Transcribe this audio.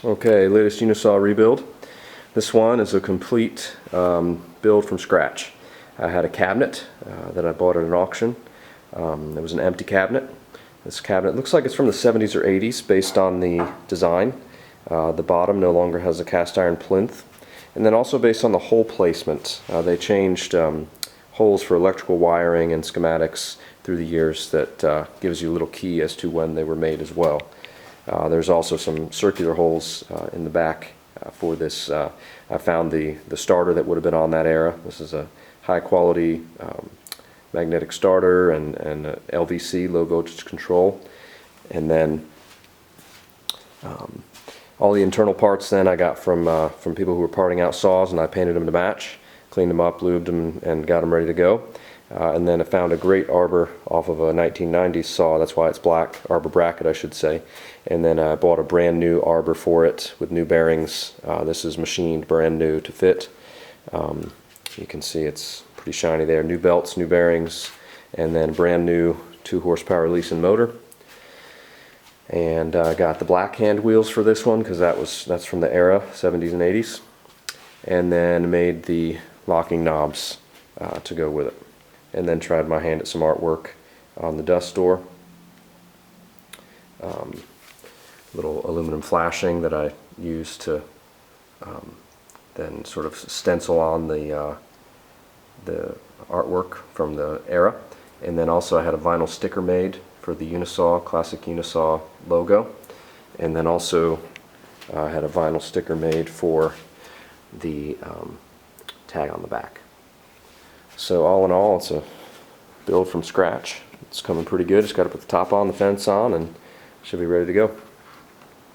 Okay, latest Unisaw rebuild. This one is a complete build from scratch. I had a cabinet that I bought at an auction. It was an empty cabinet. This cabinet looks like it's from the 70s or 80s based on the design. The bottom no longer has a cast iron plinth. And then also based on the hole placement. They changed holes for electrical wiring and schematics through the years that gives you a little key as to when they were made as well. There's also some circular holes in the back for this. I found the starter that would have been on that era. This is a high quality magnetic starter and LVC, low voltage control. And then all the internal parts then I got from people who were parting out saws, and I painted them to match, cleaned them up, lubed them, and got them ready to go. And then I found a great arbor off of a 1990s saw. That's why it's black, arbor bracket I should say. And then I bought a brand new arbor for it with new bearings. This is machined brand new to fit. You can see it's pretty shiny there. New belts, new bearings, and then brand new 2 horsepower Leeson motor. And I got the black hand wheels for this one because that's from the era, 70s and 80s. And then made the locking knobs to go with it. And then tried my hand at some artwork on the dust door. Little aluminum flashing that I used to then sort of stencil on the artwork from the era. And then also I had a vinyl sticker made for the Unisaw, classic Unisaw logo. And then also I had a vinyl sticker made for the tag on the back. So all in all, it's a build from scratch. It's coming pretty good. Just got to put the top on, the fence on, and should be ready to go.